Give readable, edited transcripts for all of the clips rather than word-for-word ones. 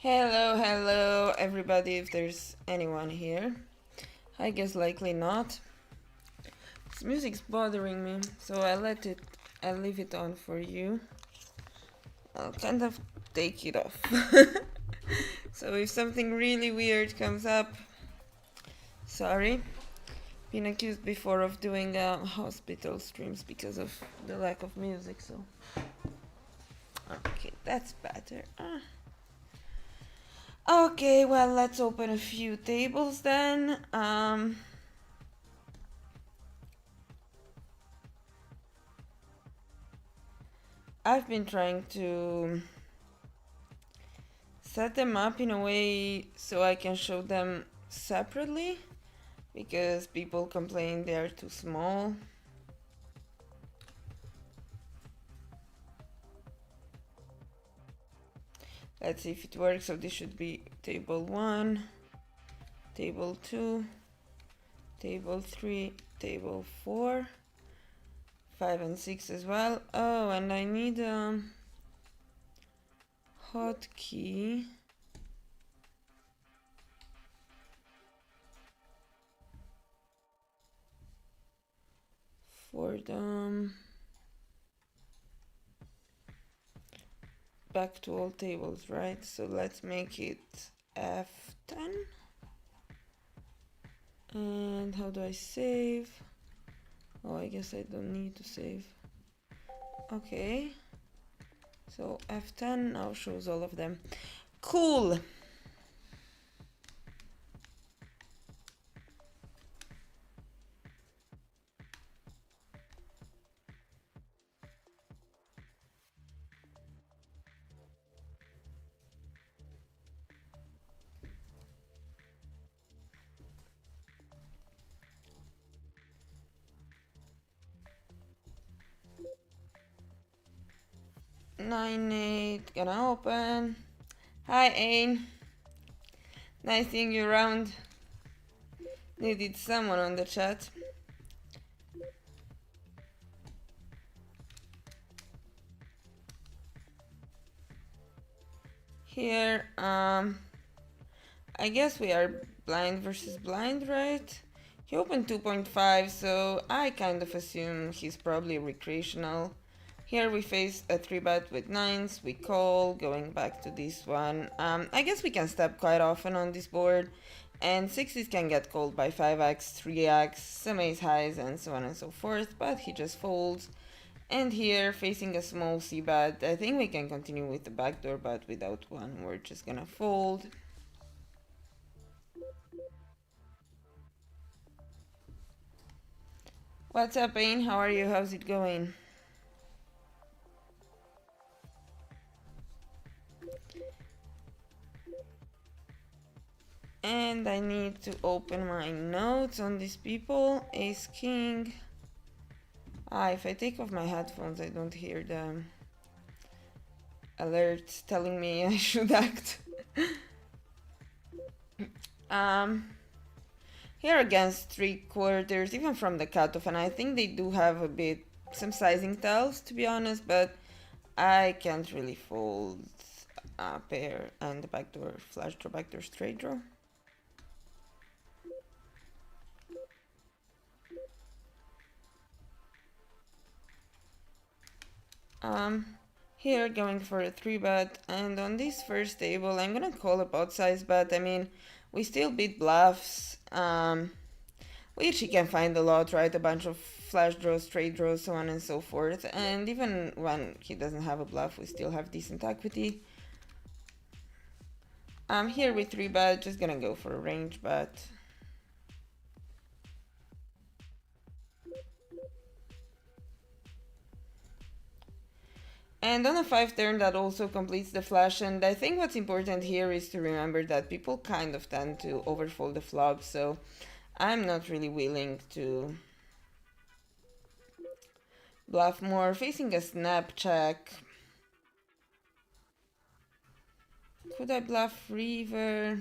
Hello, everybody, if there's anyone here. I guess likely not. This music's bothering me, so I leave it on for you. I'll kind of take it off. So if something really weird comes up, sorry. Been accused before of doing hospital streams because of the lack of music, so. Okay, that's better. Okay, well, let's open a few tables then. I've been trying to set them up in a way so I can show them separately because people complain they are too small. Let's see if it works. So this should be table 1, table 2, table 3, table 4, 5 and 6 as well. Oh, and I need a hotkey. For them. Back to all tables, right? So let's make it F10. And how do I save? Oh, I guess I don't need to save. Okay. So F10 now shows all of them. Cool. Nine eight, gonna open. Hi Ain. Nice seeing you around. Needed someone on the chat. Here, I guess we are blind versus blind, right? He opened 2.5, so I kind of assume he's probably recreational. Here we face a 3-bet with 9s, we call, going back to this one. I guess we can step quite often on this board, and 6s can get called by 5x, 3x, some ace highs, and so on and so forth, but he just folds. And here, facing a small c-bet, I think we can continue with the backdoor, but without one, we're just gonna fold. What's up, Ain? How are you? How's it going? And I need to open my notes on these people. Ace King. If I take off my headphones, I don't hear the alerts telling me I should act. Here against 3/4, even from the cutoff, and I think they do have a bit some sizing tells, to be honest, but I can't really fold a pair and the backdoor flash draw, backdoor straight draw. Here going for a 3-bet, and on this first table I'm gonna call a pot size bet. I mean, we still beat bluffs, which he can find a lot, right? A bunch of flash draws, straight draws, so on and so forth. And even when he doesn't have a bluff, we still have decent equity. Here with 3-bet, just gonna go for a range bet. And on a 5 turn, that also completes the flush. And I think what's important here is to remember that people kind of tend to overfold the flop, so I'm not really willing to bluff more. Facing a snap check. Could I bluff river?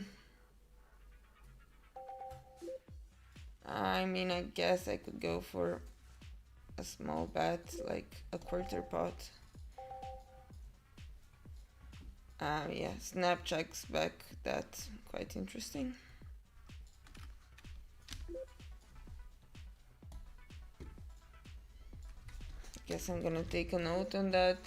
I mean, I guess I could go for a small bet, like a quarter pot. Yeah, snap checks back. That's quite interesting. Guess I'm gonna take a note on that.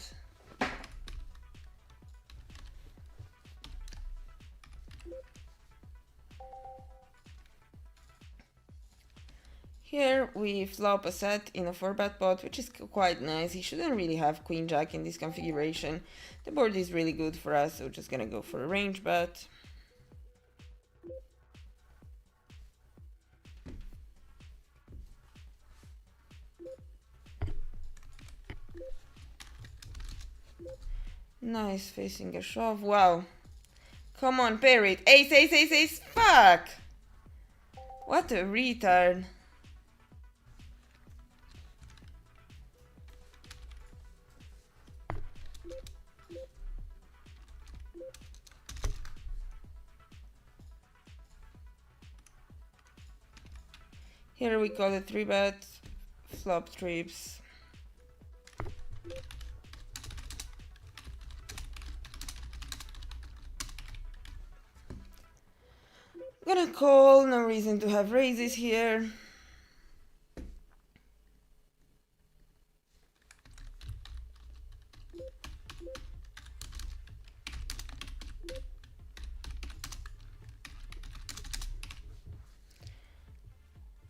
Here we flop a set in a 4-bet pot, which is quite nice. He shouldn't really have queen jack in this configuration. The board is really good for us, so just gonna go for a range bet. Nice, facing a shove. Wow. Come on, pair it. Ace, ace, ace, ace. Fuck! What a retard. Here we call it 3-bet. Flop trips. Gonna call, no reason to have raises here.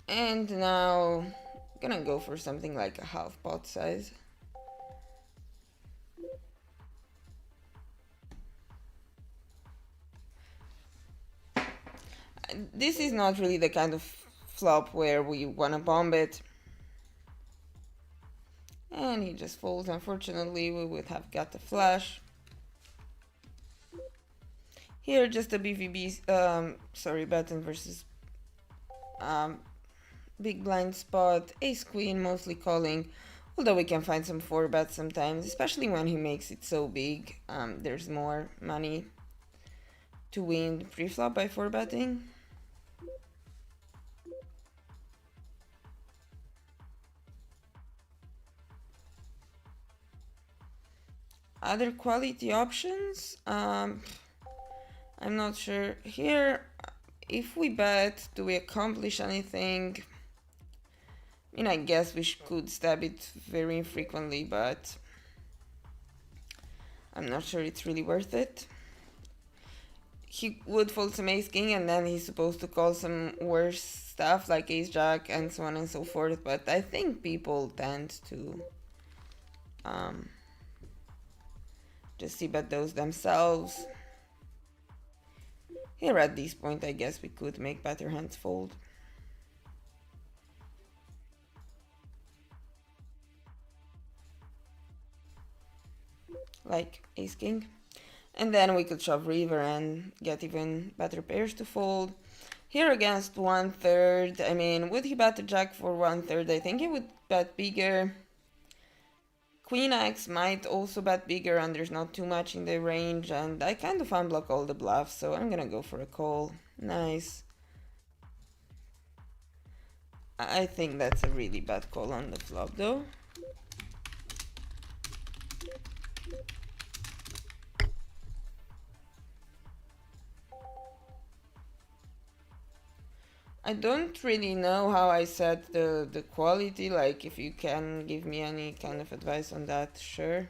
And now, gonna go for something like a half pot size. This is not really the kind of flop where we wanna bomb it. And he just folds. Unfortunately, we would have got the flush. Here, just a BVB, button versus big blind spot, ace queen, mostly calling. Although we can find some 4-bets sometimes, especially when he makes it so big. There's more money to win pre-flop by 4-betting. Other quality options? I'm not sure. Here, if we bet, do we accomplish anything? I mean, I guess we could stab it very infrequently, but I'm not sure it's really worth it. He would fold some ace king, and then he's supposed to call some worse stuff like ace jack and so on and so forth, but I think people tend to just see bet those themselves. Here at this point, I guess we could make better hands fold. Like ace king. And then we could shove river and get even better pairs to fold. Here against 1/3, I mean, would he bet the jack for 1/3? I think he would bet bigger. Queen X might also bet bigger, and there's not too much in the range, and I kind of unblock all the bluffs, so I'm gonna go for a call. Nice. I think that's a really bad call on the flop, though. I don't really know how I set the quality, like if you can give me any kind of advice on that, sure.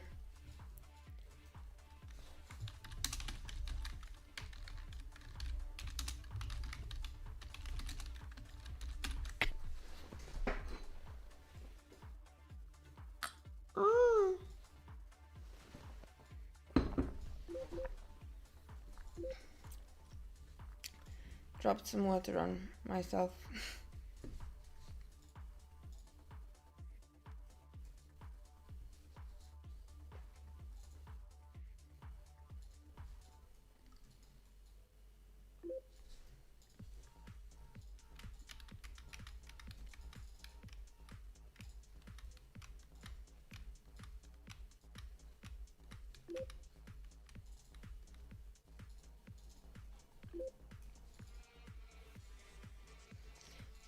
Dropped some water on myself.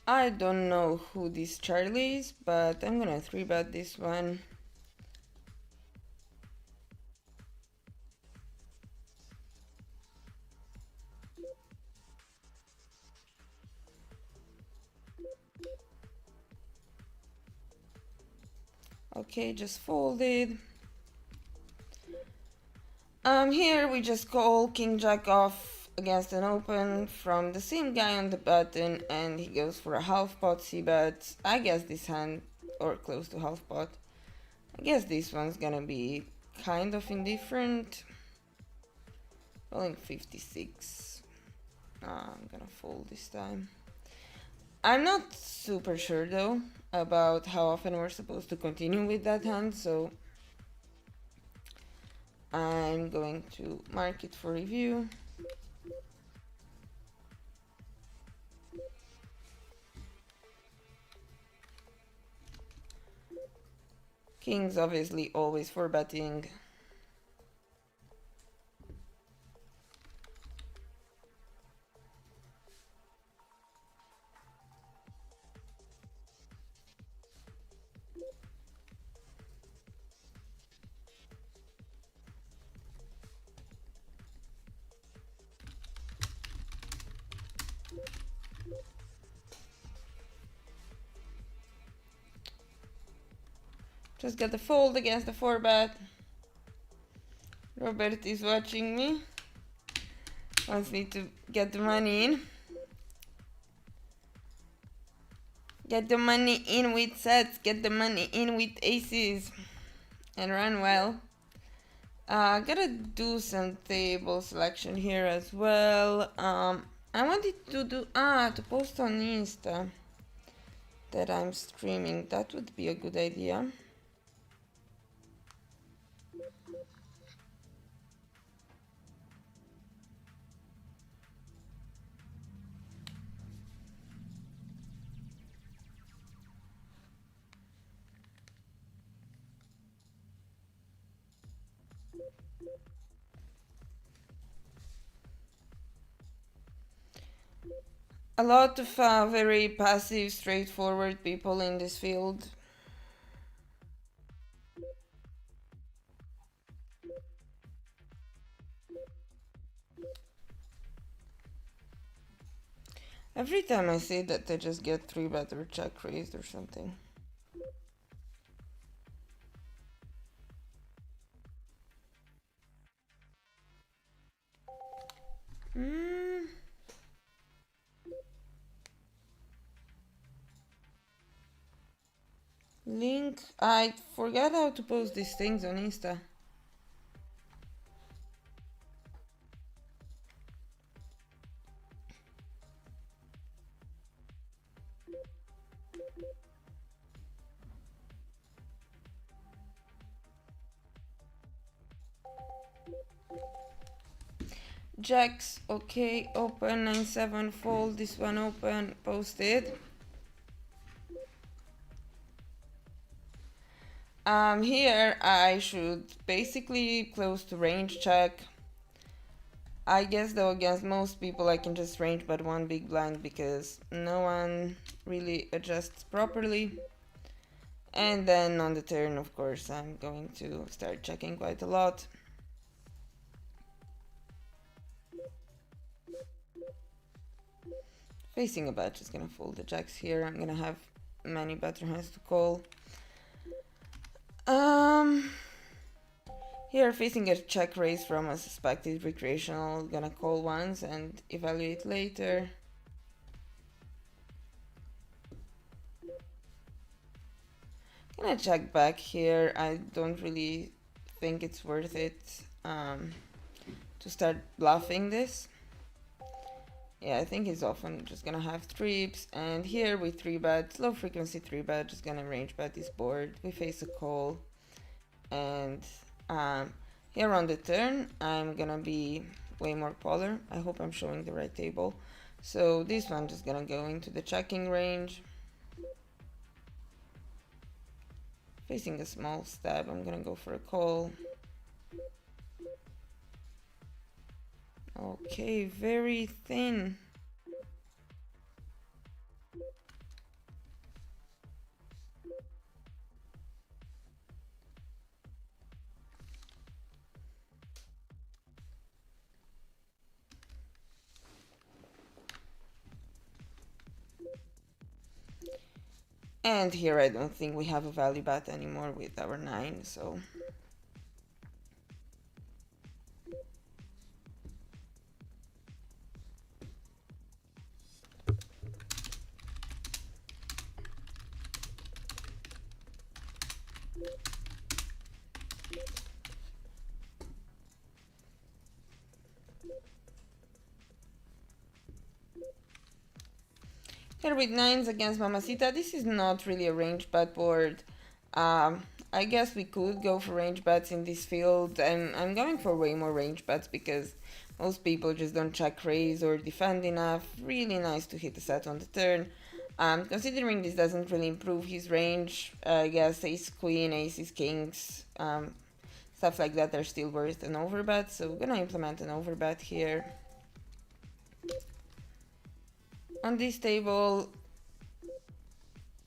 I don't know who this Charlie is, but I'm gonna 3-bet this one. Okay, just folded. Here we just call King Jack off against an open from the same guy on the button, and he goes for a half pot c-bet. I guess this hand, or close to half pot. I guess this one's gonna be kind of indifferent. Rolling 56. I'm gonna fold this time. I'm not super sure though about how often we're supposed to continue with that hand, so I'm going to mark it for review. Kings obviously always for betting. Just got the fold against the 4-bet. Robert is watching me. Wants me to get the money in. Get the money in with sets. Get the money in with aces. And run well. Gotta do some table selection here as well. I wanted to do to post on Insta that I'm streaming. That would be a good idea. A lot of very passive, straightforward people in this field. Every time I say that, I just get 3-bet or check raised or something. Link. I forgot how to post these things on Insta. Jacks, okay, open, 9-7, fold, this one open, posted. Here I should basically close to range check. I guess though against most people I can just range bet one big blind because no one really adjusts properly. And then on the turn, of course, I'm going to start checking quite a lot. Facing a bet, just gonna fold the jacks here. I'm gonna have many better hands to call. Here facing a check raise from a suspected recreational, gonna call once and evaluate later. Gonna check back here. I don't really think it's worth it to start bluffing this. Yeah, I think he's often just gonna have trips, and here we 3-bet, low frequency 3-bet, just gonna range bet this board. We face a call, and here on the turn, I'm gonna be way more polar. I hope I'm showing the right table. So this one just gonna go into the checking range. Facing a small stab, I'm gonna go for a call. Okay, very thin. And here I don't think we have a value bet anymore with our 9, so... Here with 9s against Mamacita, this is not really a range bet board. I guess we could go for range bets in this field, and I'm going for way more range bets because most people just don't check raise or defend enough. Really nice to hit a set on the turn. Considering this doesn't really improve his range, I guess ace queen, aces kings, stuff like that are still worth an overbet, so we're gonna implement an overbet here. On this table,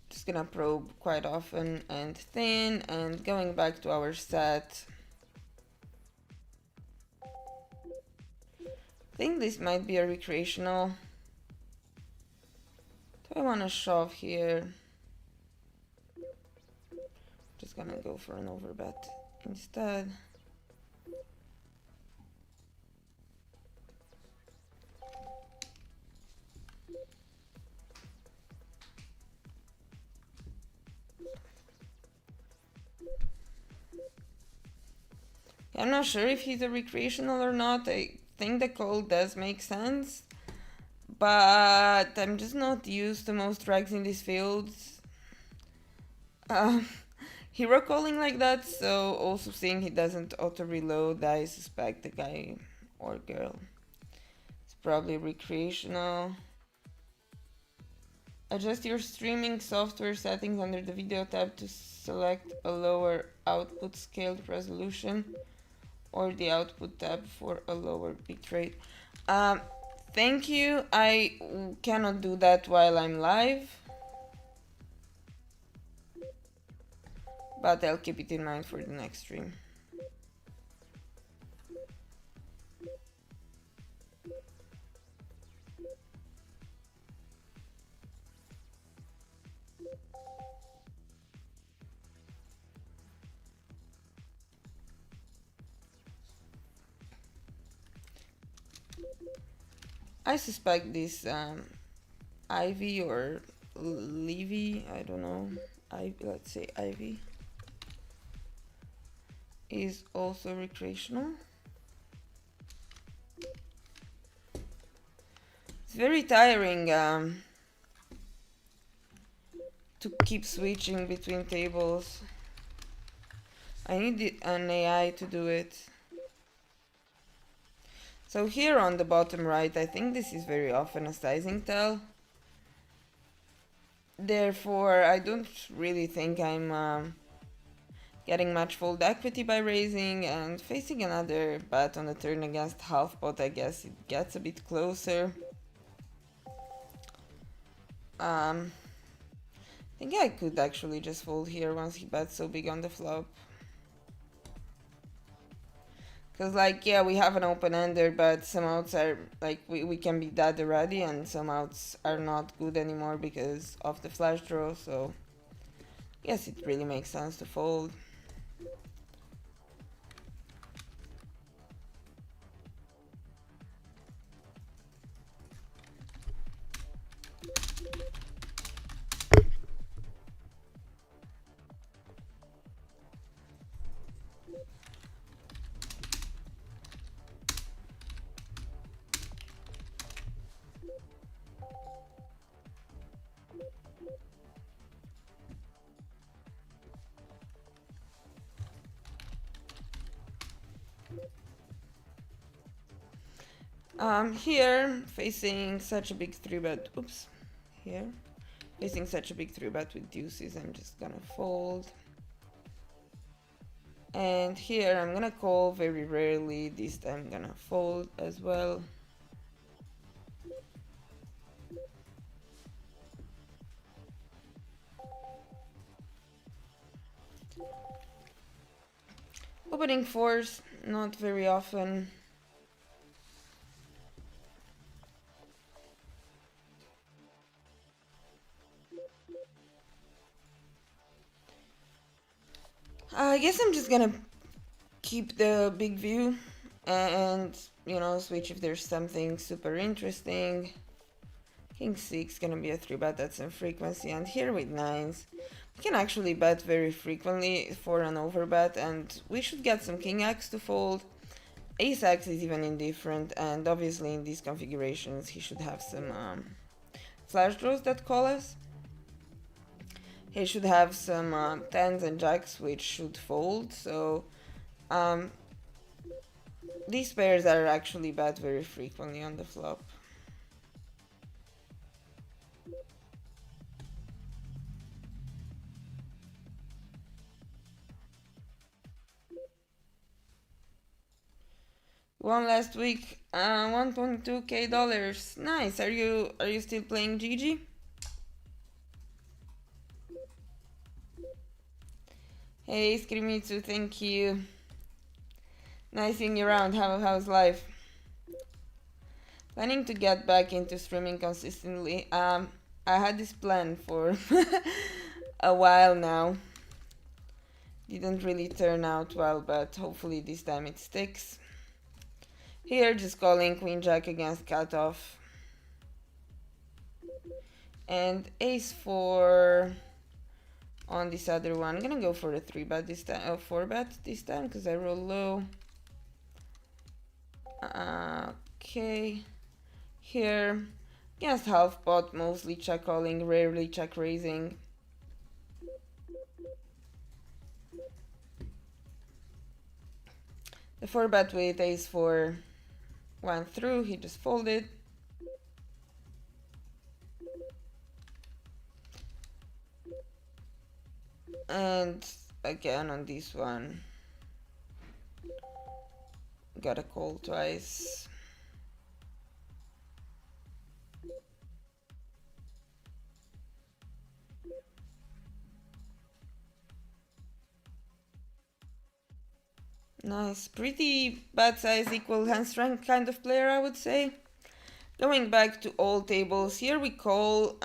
just gonna probe quite often and thin, and going back to our set. I think this might be a recreational. Do I want to shove here? Just gonna go for an overbet instead. I'm not sure if he's a recreational or not. I think the call does make sense, but I'm just not used to most drags in these fields. Hero calling like that, so also seeing he doesn't auto reload, I suspect the guy or girl is probably recreational. Adjust your streaming software settings under the video tab to select a lower output scaled resolution, or the output tab for a lower bitrate. Thank you. I cannot do that while I'm live, but I'll keep it in mind for the next stream. I suspect this Ivy or Levy, I don't know, let's say Ivy, is also recreational. It's very tiring to keep switching between tables. I need an AI to do it. So here on the bottom right, I think this is very often a sizing tell. Therefore, I don't really think I'm getting much fold equity by raising, and facing another bet on the turn against half pot, I guess it gets a bit closer. I think I could actually just fold here once he bets so big on the flop. Because, like, yeah, we have an open-ender, but some outs are, like, we can be dead already, and some outs are not good anymore because of the flash draw, so... yes, it really makes sense to fold. Here, facing such a big 3-bet, oops, here, facing such a big 3-bet with deuces, I'm just gonna fold. And here, I'm gonna call very rarely, this time I'm gonna fold as well. Opening fours, not very often. I guess I'm just gonna keep the big view and, you know, switch if there's something super interesting. King 6 gonna be a 3-bet, that's in frequency, and here with 9s, we can actually bet very frequently for an overbet, and we should get some King X to fold. Ace X is even indifferent, and obviously in these configurations he should have some flash draws that call us. He should have some 10s and jacks which should fold, so these pairs are actually bet very frequently on the flop. Won last week, 1.2k dollars. Nice. Are you still playing GG? Hey Skrimitsu, thank you. Nice seeing you around. How's life? Planning to get back into streaming consistently. I had this plan for a while now. Didn't really turn out well, but hopefully this time it sticks. Here, just calling Queen Jack against cutoff. And Ace 4 on this other one. I'm gonna go for a 3-bet this time, 4-bet this time, because I roll low. Okay. Here, against half pot, mostly check calling, rarely check raising. The 4-bet with Ace 4 went through, he just folded. And again on this one, gotta call twice. Nice, pretty bad size, equal hand strength kind of player, I would say. Going back to all tables, here we call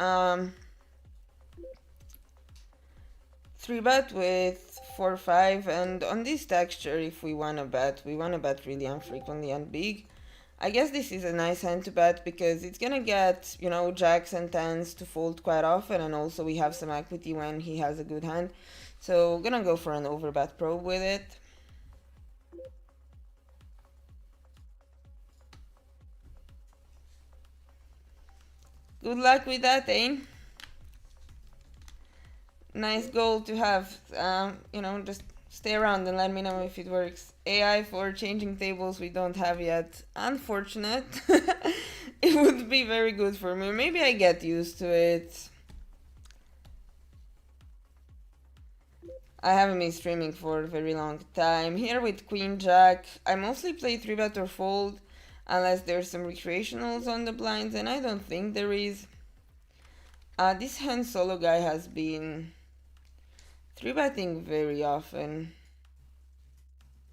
3-bet with 4-5, and on this texture, if we wanna bet, we wanna bet really infrequently and big. I guess this is a nice hand to bet because it's gonna get, you know, jacks and tens to fold quite often, and also we have some equity when he has a good hand. So gonna go for an overbet probe with it. Good luck with that, Ain. Nice goal to have. You know, just stay around and let me know if it works. AI for changing tables we don't have yet. Unfortunate. It would be very good for me. Maybe I get used to it. I haven't been streaming for a very long time. Here with Queen Jack, I mostly play 3-bet or fold unless there's some recreationals on the blinds, and I don't think there is. This hand solo guy has been 3-betting very often.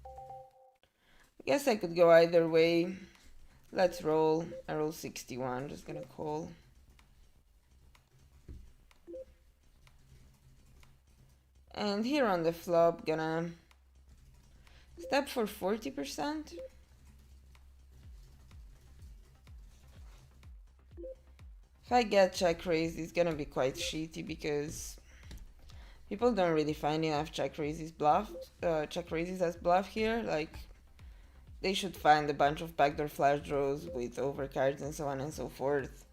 I guess I could go either way. Let's roll. I roll 61, just gonna call. And here on the flop, gonna step for 40%. If I get check raised, it's gonna be quite shitty because people don't really find enough check raises as bluff here. Like, they should find a bunch of backdoor flash draws with overcards and so on and so forth.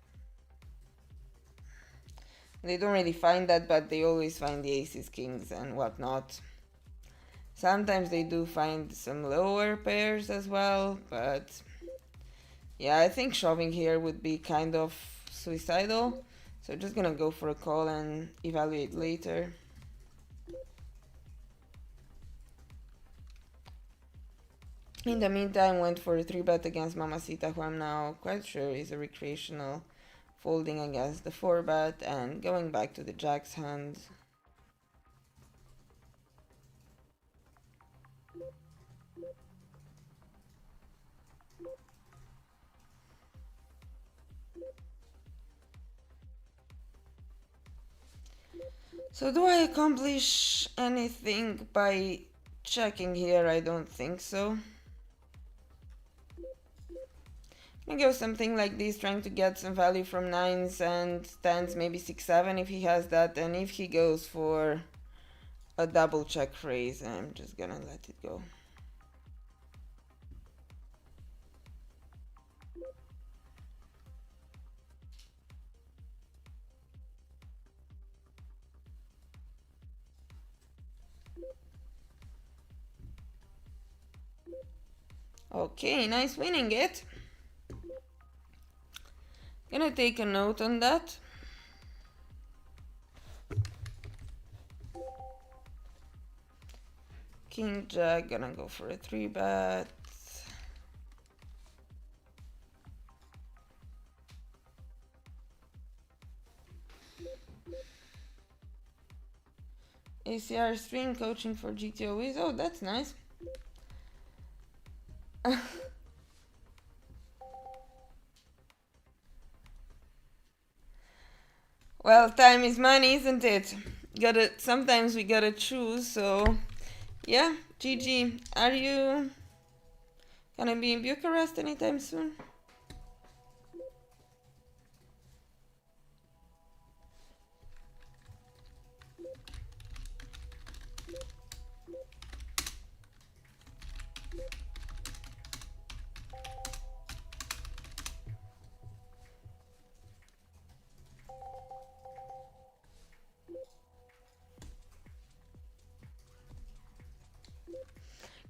They don't really find that, but they always find the aces, kings, and whatnot. Sometimes they do find some lower pairs as well, but yeah, I think shoving here would be kind of suicidal. So just gonna go for a call and evaluate later. In the meantime, went for a 3-bet against Mamacita, who I'm now quite sure is a recreational, folding against the 4-bet and going back to the jacks hand. So do I accomplish anything by checking here, I don't think so. I go something like this, trying to get some value from 9s and 10s, maybe 6, 7 if he has that, and if he goes for a double check raise, I'm just gonna let it go. Okay, nice winning it. Gonna take a note on that. King Jack, gonna go for a 3-bet. ACR stream coaching for GTO is, oh, that's nice. Well, time is money, isn't it? Sometimes we gotta choose, so yeah, GG. Are you gonna be in Bucharest anytime soon?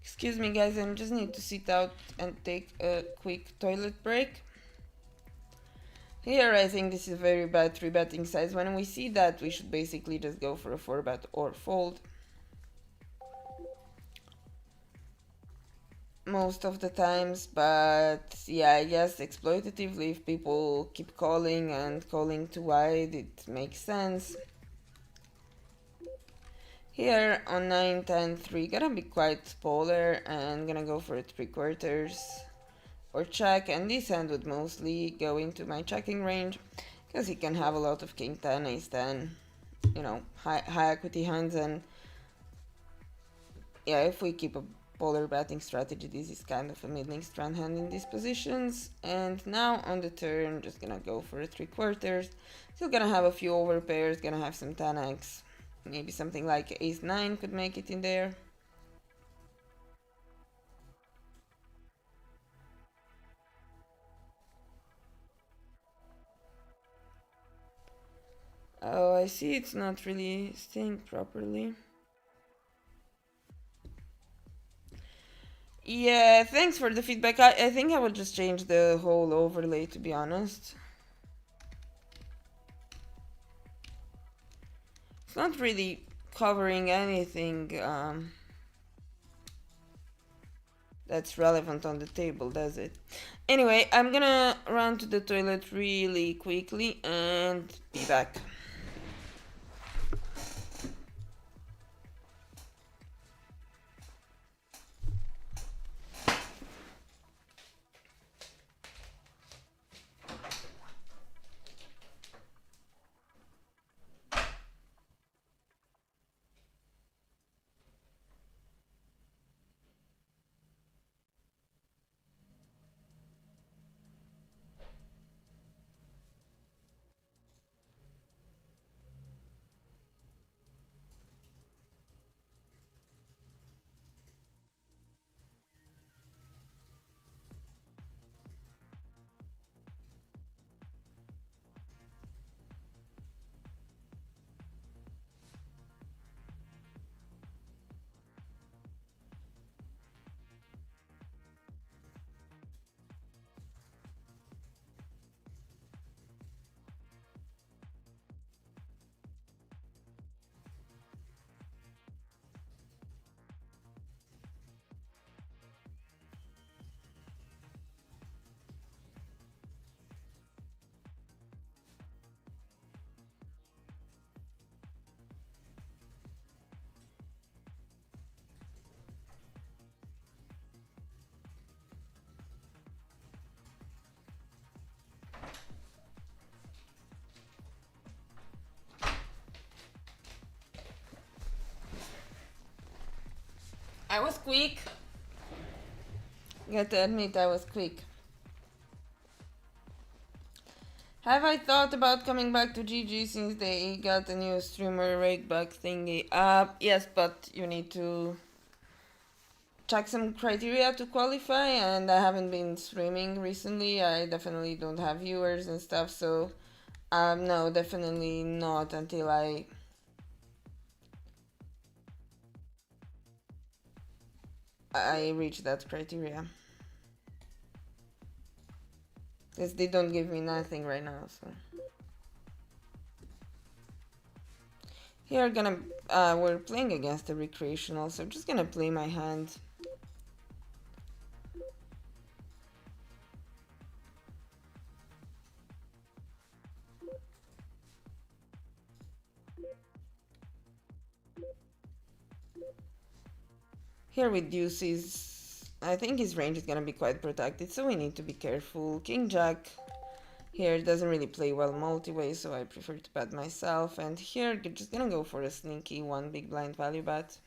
Excuse me, guys, I just need to sit out and take a quick toilet break. Here, I think this is a very bad 3-betting size. When we see that, we should basically just go for a 4-bet or fold. Most of the times, but yeah, I guess exploitatively, if people keep calling and calling too wide, it makes sense. Here on 9, 10, 3, gonna be quite polar and gonna go for a 3/4 or check, and this hand would mostly go into my checking range because he can have a lot of king 10, ace 10, you know, high equity hands, and yeah, if we keep a polar betting strategy, this is kind of a middling strand hand in these positions. And now on the turn, just gonna go for a 3/4. Still gonna have a few overpairs, gonna have some 10x, maybe something like ace 9 could make it in there. Oh, I see it's not really staying properly. Yeah, thanks for the feedback. I think I will just change the whole overlay, to be honest. It's not really covering anything that's relevant on the table, does it? Anyway, I'm gonna run to the toilet really quickly and be back. quick. Gotta admit, I was quick. Have I thought about coming back to GG since they got a new streamer rakeback thingy? Yes, but you need to check some criteria to qualify, and I haven't been streaming recently. I definitely don't have viewers and stuff, so no, definitely not until I reach that criteria. Because they don't give me nothing right now, so. Here we're playing against a recreational, so I'm just gonna play my hand. Here with deuces, I think his range is gonna be quite protected, so we need to be careful. King Jack here doesn't really play well multi-way, so I prefer to bet myself. And here, just gonna go for a sneaky one big blind value bet.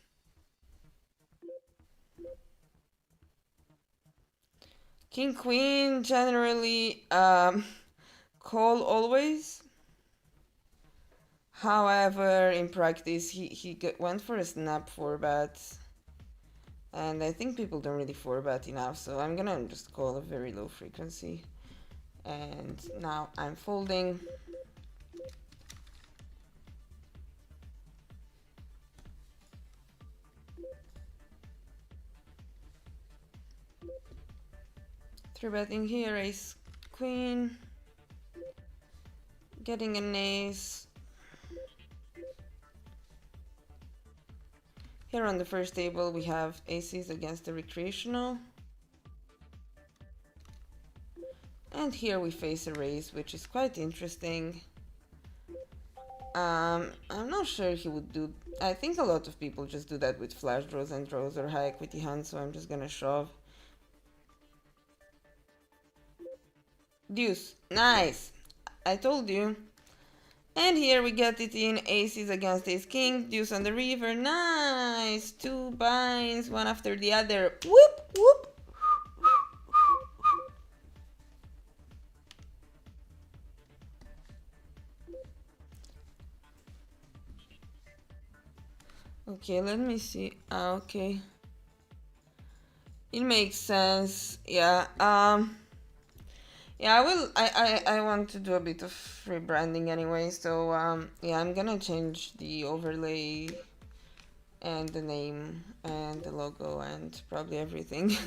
King Queen, generally, call always. However, in practice, he went for a snap 4-bet. And I think people don't really 4-bet enough, so I'm gonna just call a very low frequency. And now I'm folding. Three betting here, ace, queen. Getting an ace. Here on the first table we have aces against the recreational. And here we face a raise, which is quite interesting. I'm not sure he would do... I think a lot of people just do that with flash draws and draws or high equity hands, so I'm just gonna shove. Deuce. Nice. I told you. And here we get it in aces against ace king, deuce on the river. Nice. Two binds, one after the other. Whoop, whoop. Okay, let me see. Okay. It makes sense. Yeah. Yeah, I want to do a bit of rebranding anyway, so yeah, I'm gonna change the overlay and the name and the logo and probably everything.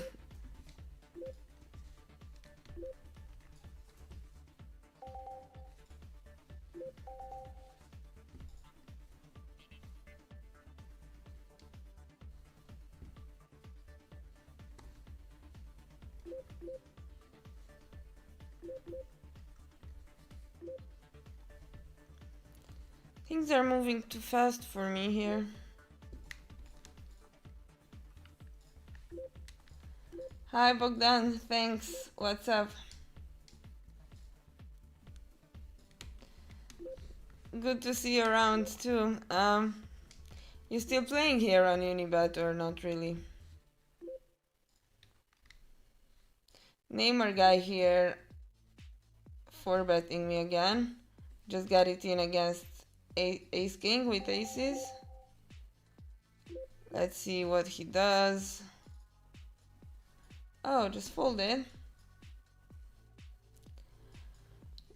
Things are moving too fast for me here. Hi Bogdan, thanks. What's up? Good to see you around too. You still playing here on Unibet or not really? Neymar guy here 4-betting me again. Just got it in against ace king with aces. Let's see what he does. Oh, just folded.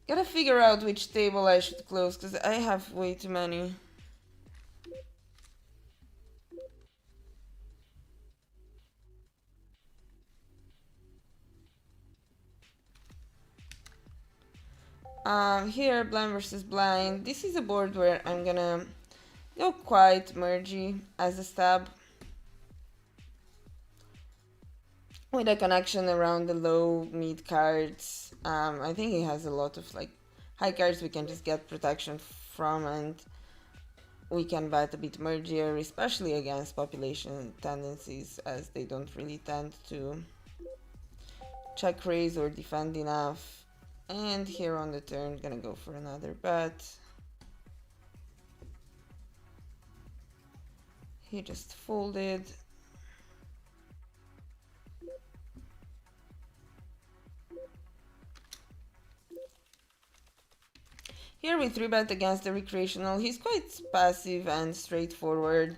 Gotta figure out which table I should close, because I have way too many. Here, blind versus blind. This is a board where I'm gonna go quite mergey as a stab. With a connection around the low mid cards. I think he has a lot of like high cards we can just get protection from, and we can bet a bit mergier, especially against population tendencies, as they don't really tend to check raise or defend enough. And here on the turn, gonna go for another bet. He just folded. Here we 3-bet against the recreational. He's quite passive and straightforward.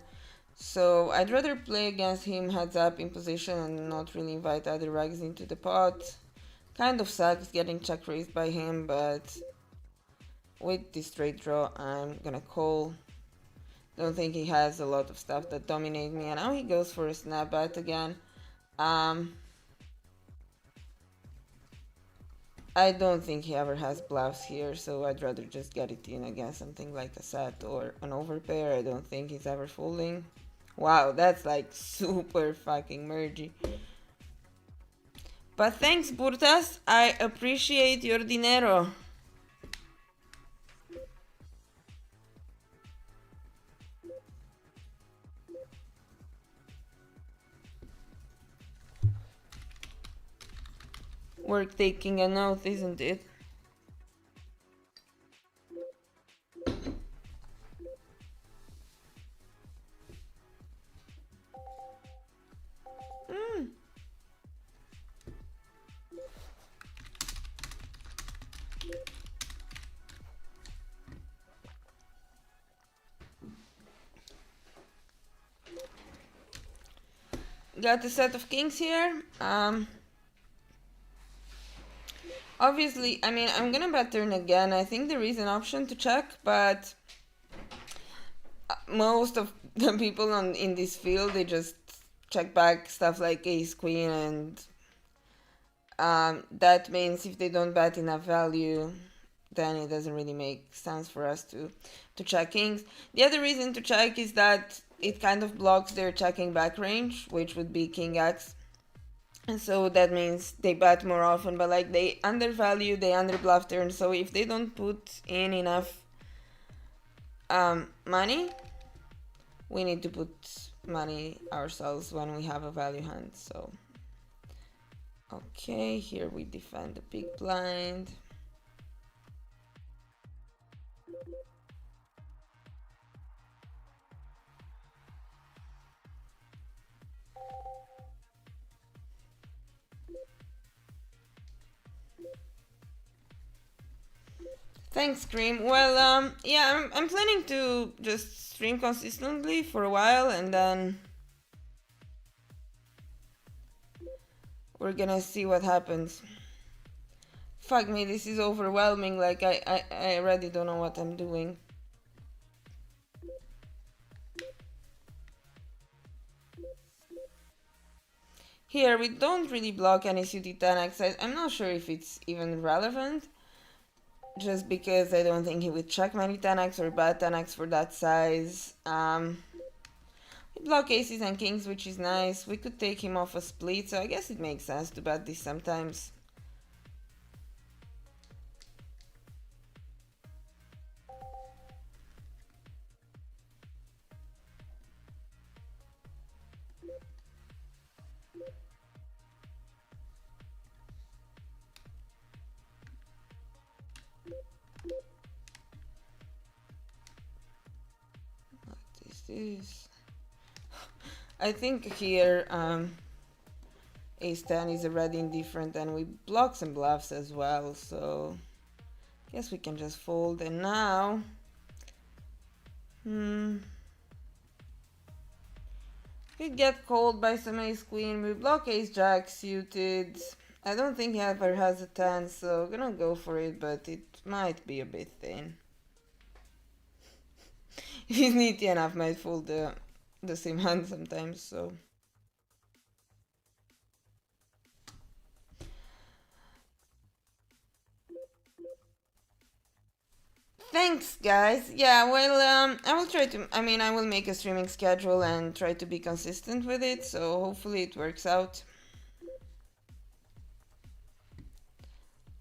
So I'd rather play against him heads up in position and not really invite other rags into the pot. Kind of sucks getting check raised by him, but with this straight draw I'm gonna call. Don't think he has a lot of stuff that dominate me, and now he goes for a snap bet again. I don't think he ever has bluffs here, so I'd rather just get it in against something like a set or an overpair. I don't think he's ever folding. Wow, that's like super fucking mergy. But thanks, Burtas. I appreciate your dinero. Worth taking a note, isn't it? Got a set of kings here. Obviously, I mean, I'm gonna bet turn again. I think there is an option to check, but most of the people in this field, they just check back stuff like ace queen, and that means if they don't bet enough value, then it doesn't really make sense for us to check kings. The other reason to check is that it kind of blocks their checking back range, which would be king x. And so that means they bet more often, but like they undervalue, they underbluff turn. So if they don't put in enough money, we need to put money ourselves when we have a value hand. So okay, here we defend the big blind. Thanks, Scream. Well, yeah, I'm planning to just stream consistently for a while, and then we're gonna see what happens. Fuck me, this is overwhelming. Like, I already don't know what I'm doing. Here, we don't really block any suited 10x. I'm not sure if it's even relevant. Just because I don't think he would check many 10x or bet 10x for that size. We block aces and kings, which is nice. We could take him off a split, so I guess it makes sense to bet this sometimes. What is this? I think here ace 10 is already indifferent, and we block some bluffs as well, so guess we can just fold. And now could get called by some ace queen. We block ace jack suited. I don't think he ever has a 10, so gonna go for it, but it might be a bit thin. If he's nitty enough, might fold the same hand sometimes, so. Thanks, guys. Yeah, well, I will try to. I mean, I will make a streaming schedule and try to be consistent with it, so hopefully it works out.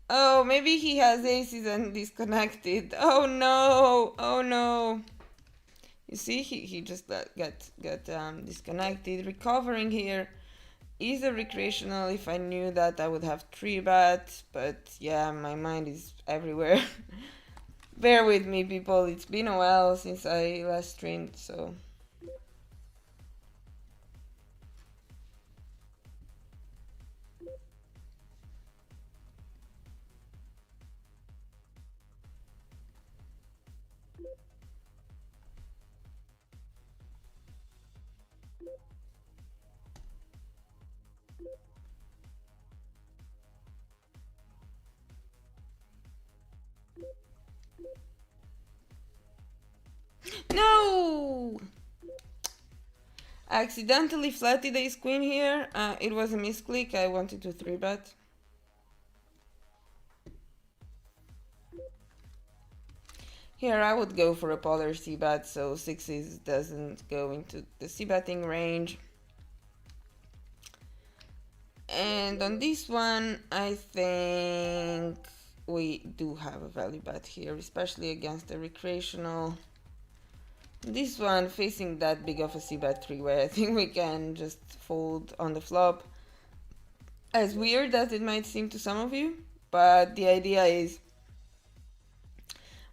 Oh, maybe he has aces and disconnected. Oh no! Oh no! You see, he just got disconnected. Recovering here is a recreational. If I knew that, I would have 3-bet, but yeah, my mind is everywhere. Bear with me, people. It's been a while since I last streamed, so. accidentally flatted ace queen here. It was a misclick. I wanted to 3-bet. Here I would go for a polar c-bet, so 6s doesn't go into the c-betting range. And on this one, I think we do have a value bet here, especially against the recreational. This one, facing that big of a c-bet 3-way, I think we can just fold on the flop. As weird as it might seem to some of you, but the idea is,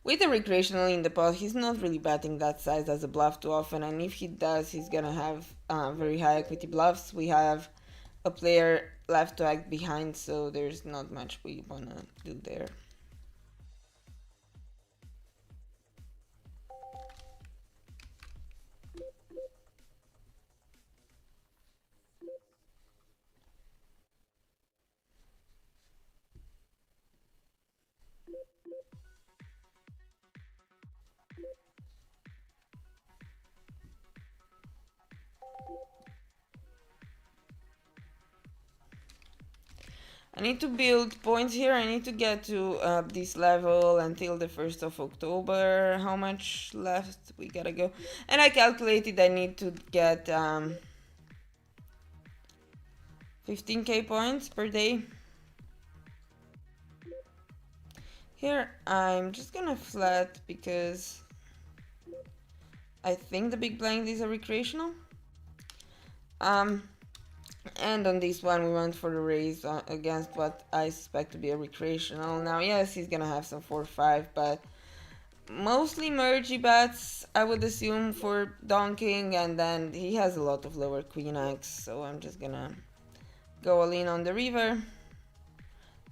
with the recreational in the pot, he's not really betting that size as a bluff too often, and if he does, he's gonna have very high equity bluffs. We have a player left to act behind, so there's not much we wanna do there. I need to build points here. I need to get to this level until the 1st of October. How much left we gotta go? And I calculated I need to get 15k points per day. Here I'm just gonna flat because I think the big blind is a recreational. And on this one we went for the raise against what I suspect to be a recreational. Now yes, he's gonna have some 4-5, but mostly mergey bets I would assume for donking, and then he has a lot of lower queen X, so I'm just gonna go all in on the river.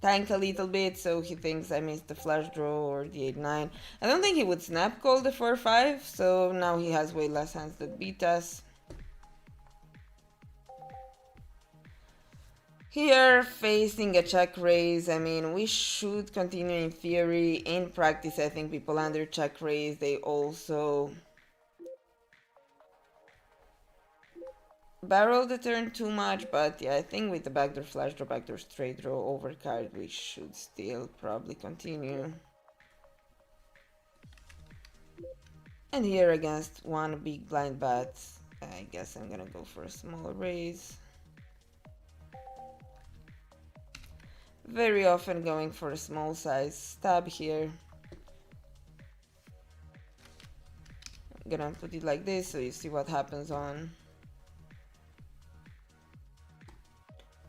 Tank a little bit so he thinks I missed the flush draw or the 8-9. I don't think he would snap call the 4-5, so now he has way less hands that beat us. Here, facing a check raise, I mean, we should continue in theory. In practice, I think people under check raise, they also barrel the turn too much, but yeah, I think with the backdoor flush draw, backdoor straight draw, overcard, we should still probably continue. And here against one big blind bet, I guess I'm gonna go for a small raise. Very often going for a small size stab here. I'm gonna put it like this so you see what happens on.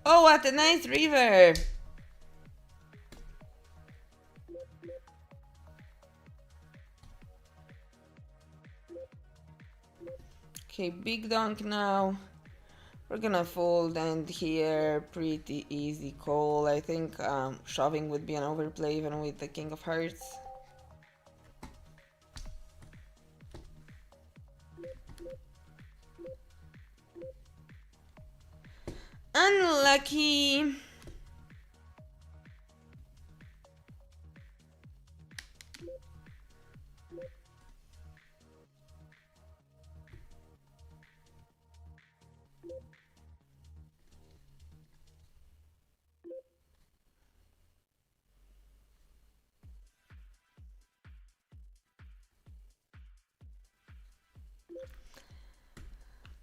Oh, what a nice river! Okay, big donk now. We're gonna fold, and here pretty easy call. I think shoving would be an overplay even with the king of hearts. Unlucky.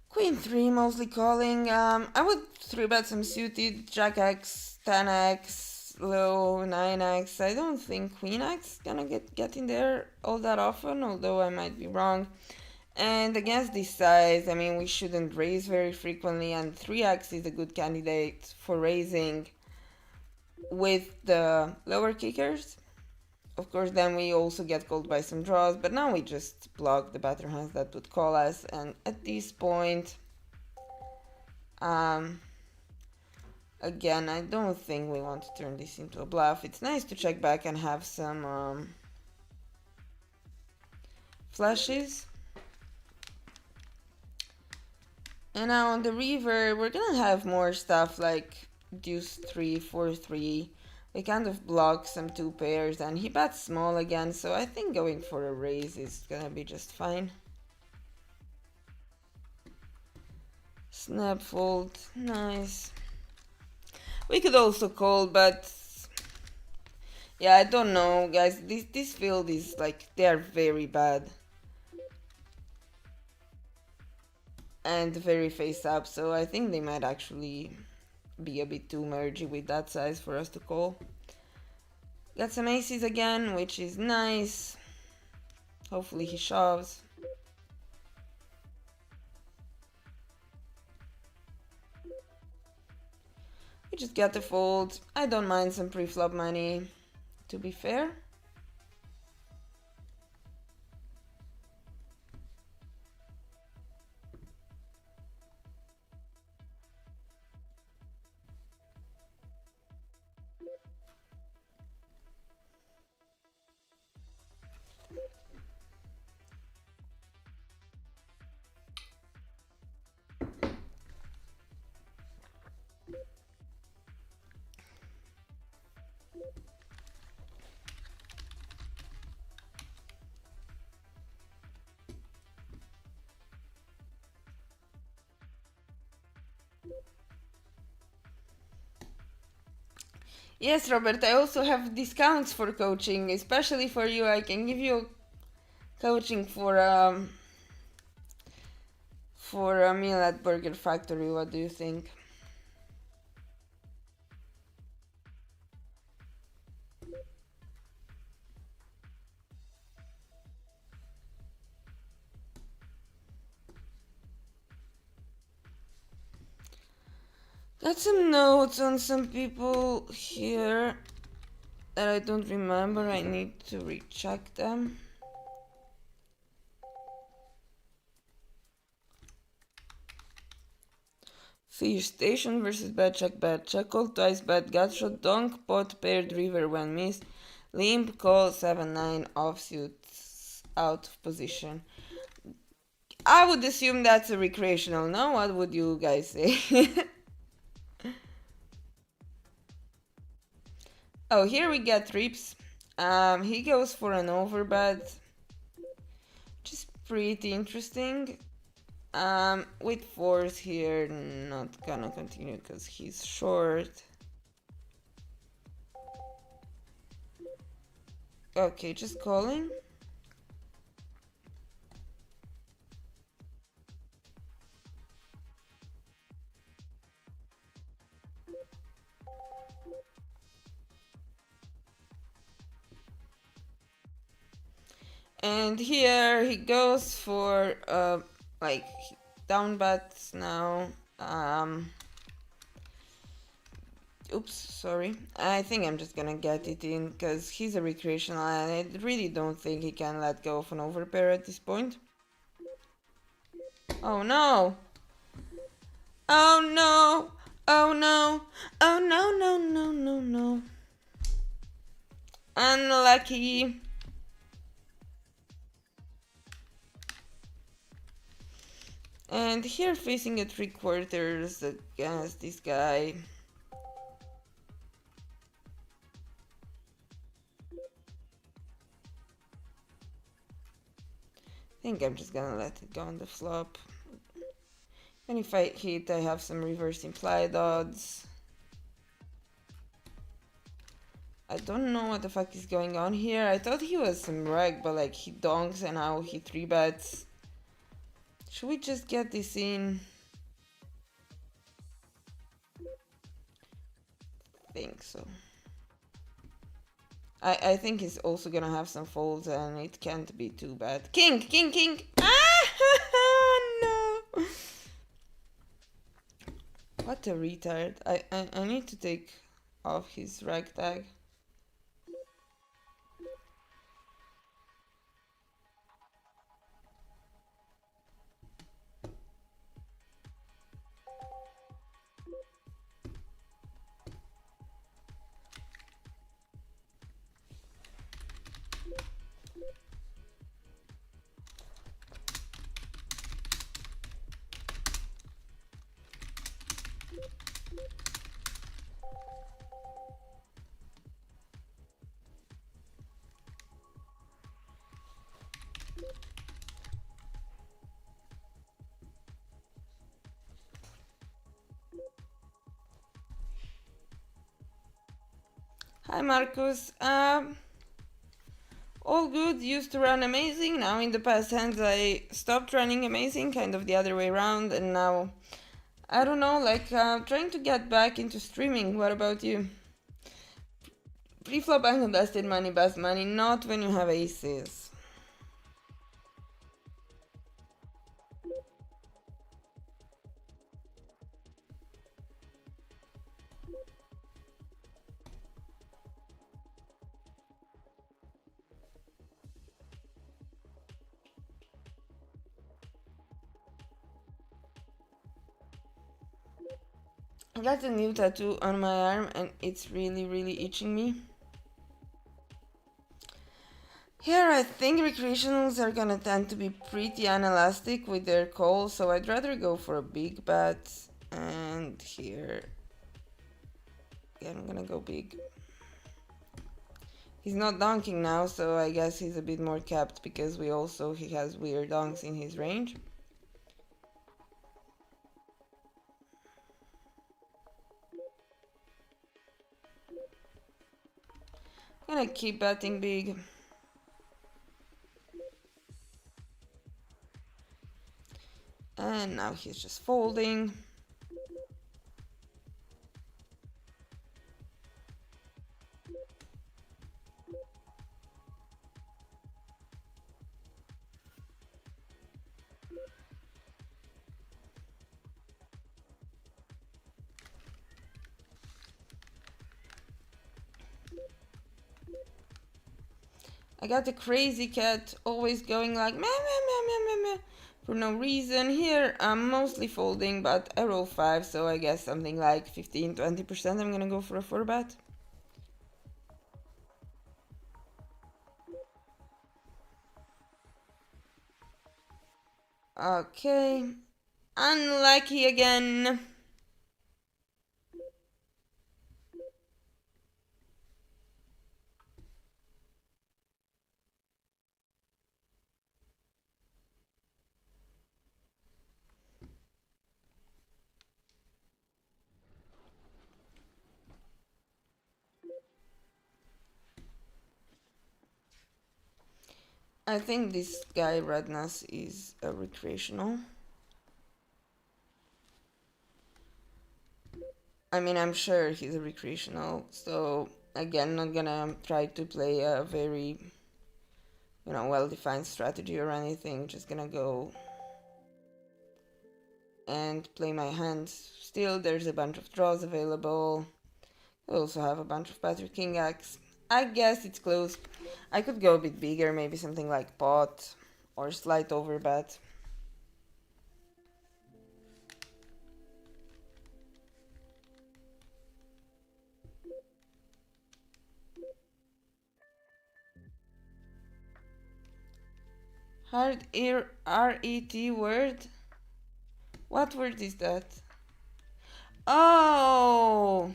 Queen 3 mostly calling. I would 3-bet some suited, Jack X, 10x, low, 9x. I don't think Queen X gonna get in there all that often, although I might be wrong. And against this size, I mean, we shouldn't raise very frequently, and 3x is a good candidate for raising with the lower kickers. Of course, then we also get called by some draws, but now we just block the better hands that would call us. And at this point, again, I don't think we want to turn this into a bluff. It's nice to check back and have some flushes. And now on the river, we're gonna have more stuff like deuce 3, 4, 3. We kind of block some 2 pairs, and he bets small again, so I think going for a raise is gonna be just fine. Snap fold, nice. We could also call, but yeah, I don't know, guys. This field is like, they are very bad and very face up, so I think they might actually be a bit too mergy with that size for us to call. Got some aces again, which is nice. Hopefully he shoves. We just got the fold. I don't mind some pre-flop money, to be fair. Yes, Robert, I also have discounts for coaching, especially for you. I can give you coaching for a meal at Burger Factory. What do you think? Got some notes on some people here that I don't remember. I need to recheck them. Fish station versus bad check, call twice, bad gut shot, donk, pot, paired river when missed, limp, call, 7-9, offsuit, out of position. I would assume that's a recreational, no? What would you guys say? Oh, here we get trips. He goes for an overbet, which is pretty interesting. With fours here, not gonna continue because he's short. Okay, just calling. And here he goes for like down bets now. Oops, sorry. I think I'm just gonna get it in because he's a recreational and I really don't think he can let go of an overpair at this point. Oh no! Oh no! Oh no! Oh no, no, no, no, no. Unlucky. And here facing a 3/4 against this guy. I think I'm just gonna let it go on the flop. And if I hit, I have some reverse implied odds. I don't know what the fuck is going on here. I thought he was some reg, but like he donks and now he 3-bets. Should we just get this in? I think so. I think he's also gonna have some folds and it can't be too bad. King, king, king! Ah, no! What a retard. I need to take off his rag tag. Hi Marcus. All good. Used to run amazing. Now in the past hands I stopped running amazing, kind of the other way around, and now I don't know, like trying to get back into streaming. What about you? Pre-flop uncontested money, best money, not when you have aces. I got a new tattoo on my arm and it's really itching me. Here I think recreationals are gonna tend to be pretty inelastic with their call, so I'd rather go for a big bet. And here, yeah, I'm gonna go big. He's not donking now, so I guess he's a bit more capped because he has weird donks in his range. I'm gonna keep betting big. And now he's just folding. I got the crazy cat always going like meh meh meh meh meh meh for no reason. Here I'm mostly folding, but I roll 5, so I guess something like 15-20% I'm gonna go for a 4 bet. Okay, unlucky again. I think this guy Redness is a recreational. I mean, I'm sure he's a recreational, so again, not gonna try to play a very, well-defined strategy or anything. Just gonna go and play my hands. Still, there's a bunch of draws available. I also have a bunch of Patrick King X. I guess it's close. I could go a bit bigger, maybe something like pot or slight overbet. Hard R-E-T word? What word is that? Oh!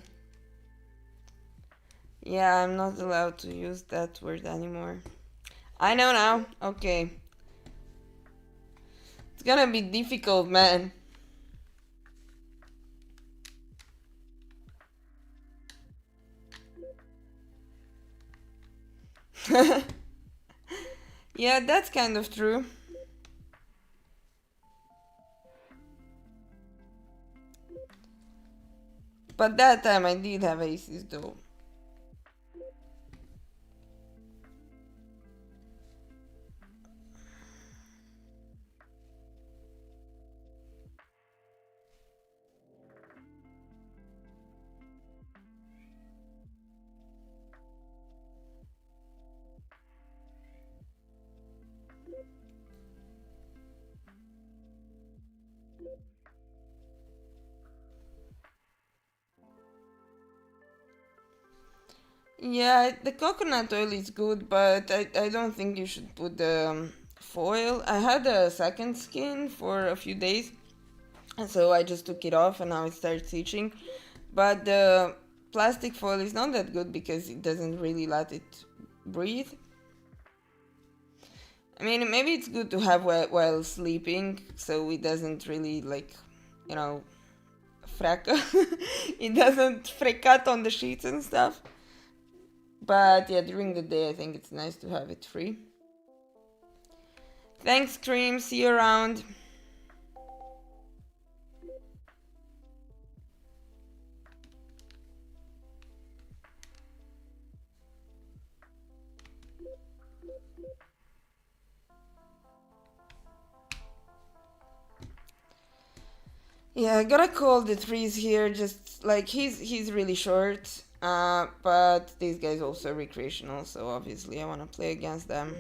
Yeah, I'm not allowed to use that word anymore. I know now. Okay. It's gonna be difficult, man. Yeah, that's kind of true. But that time I did have aces though. Yeah, the coconut oil is good, but I don't think you should put the foil. I had a second skin for a few days, and so I just took it off and now it starts itching. But the plastic foil is not that good because it doesn't really let it breathe. I mean, maybe it's good to have while sleeping, so it doesn't really frack. It doesn't freak out on the sheets and stuff. But yeah, during the day I think it's nice to have it free. Thanks, Cream. See you around. Yeah, I gotta call the trees here. Just like he's really short. But these guys also recreational, so obviously I wanna play against them.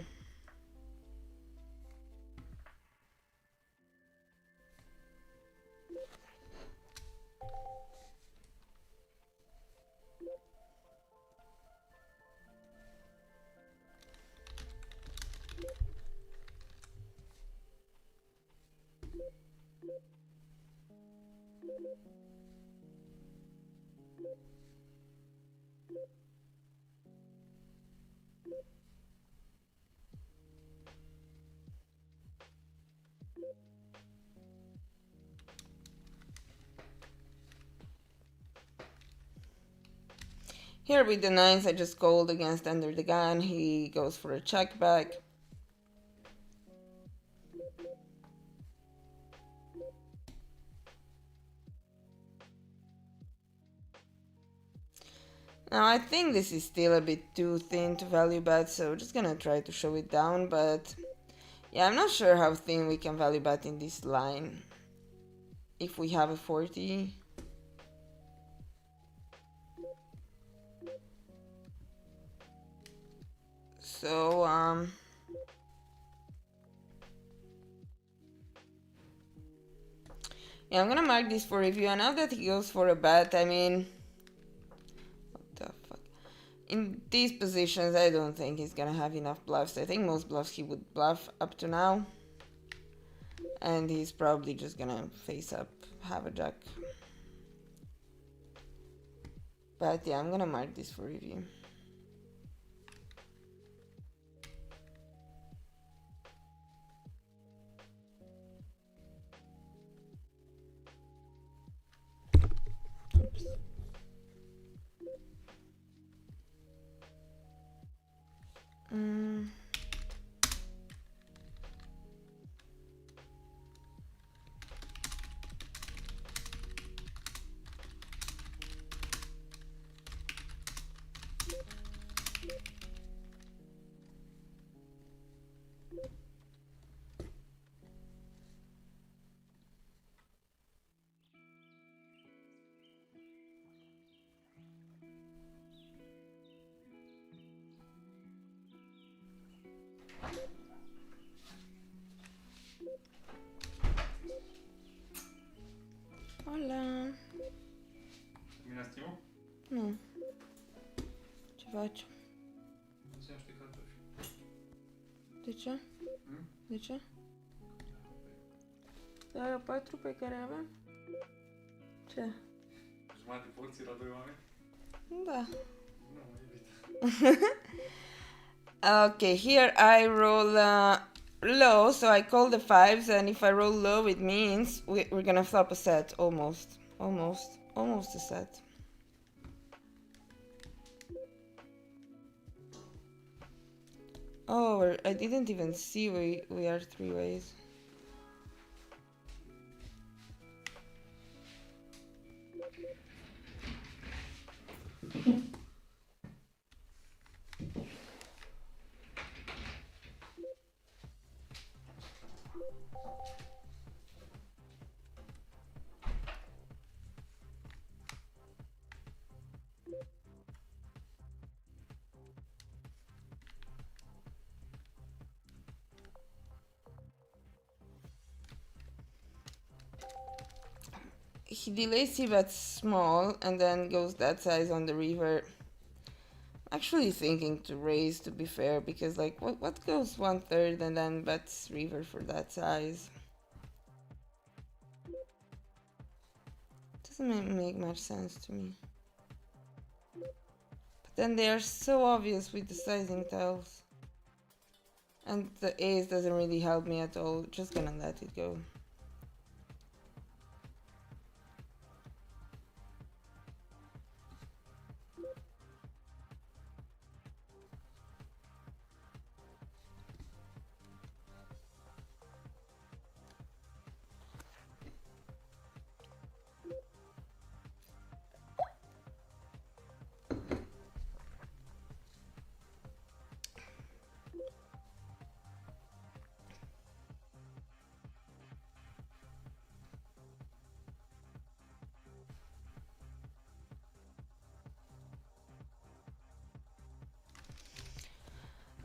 Here with the nines, I just called against Under the Gun. He goes for a check back. Now I think this is still a bit too thin to value bet, so just gonna try to show it down, but yeah, I'm not sure how thin we can value bet in this line. If we have a 40. So, yeah, I'm gonna mark this for review, and now that he goes for a bet, I mean, what the fuck? In these positions, I don't think he's gonna have enough bluffs. I think most bluffs he would bluff up to now. And he's probably just gonna face up, have a jack. But yeah, I'm gonna mark this for review. Oops. Hola. Terminaste? No. Ce faci? Nu se știi cartofi. De ce? De ce? Dar 4 pe care avem? Ce? Jumătate porții la 2 oameni? Da. Nu, evit. Okay, here I roll low, so I call the fives, and if I roll low, it means we're gonna flop a set, almost a set. Oh, I didn't even see we are three ways. He delays he bets small and then goes that size on the river. Actually thinking to raise, to be fair, because like what goes 1/3 and then bets river for that size? Doesn't make much sense to me. But then they are so obvious with the sizing tiles. And the ace doesn't really help me at all. Just gonna let it go.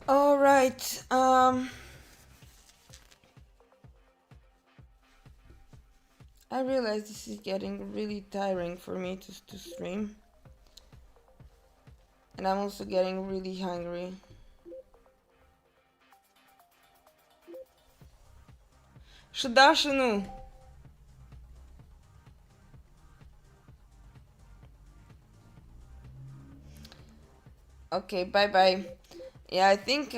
All right. I realize this is getting really tiring for me to stream. And I'm also getting really hungry. Shadashanu! Okay, bye bye. Yeah, I think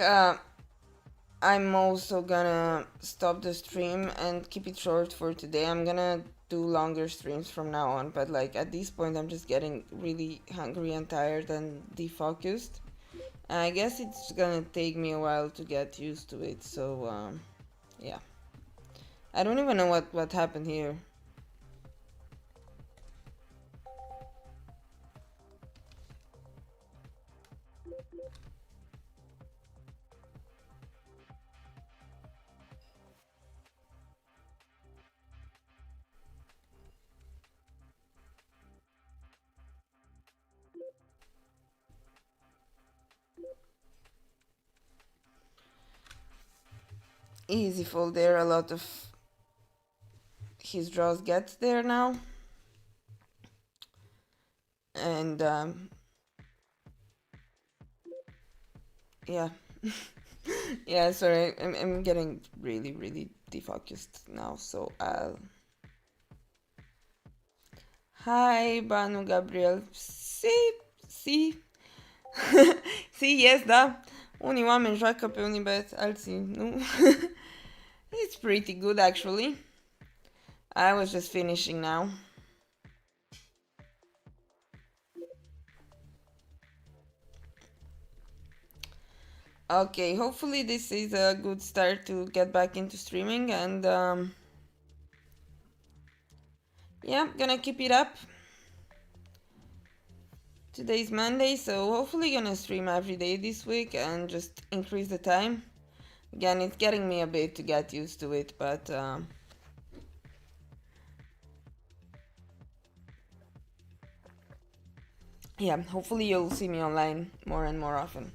I'm also gonna stop the stream and keep it short for today. I'm gonna do longer streams from now on, but like at this point, I'm just getting really hungry and tired and defocused. I guess it's gonna take me a while to get used to it, so yeah. I don't even know what happened here. Easy fall there, a lot of his draws get there now. And yeah. Yeah, sorry, I'm getting really defocused now, so I'll... Hi, Banu Gabriel. Si. Si, yes, da. Unii oameni joacă pe Unibet, alții nu. It's pretty good, actually. I was just finishing now. Okay, hopefully this is a good start to get back into streaming, and yeah, gonna keep it up. Today's Monday, so hopefully gonna stream every day this week and just increase the time. Again, it's getting me a bit to get used to it, but yeah, hopefully you'll see me online more and more often.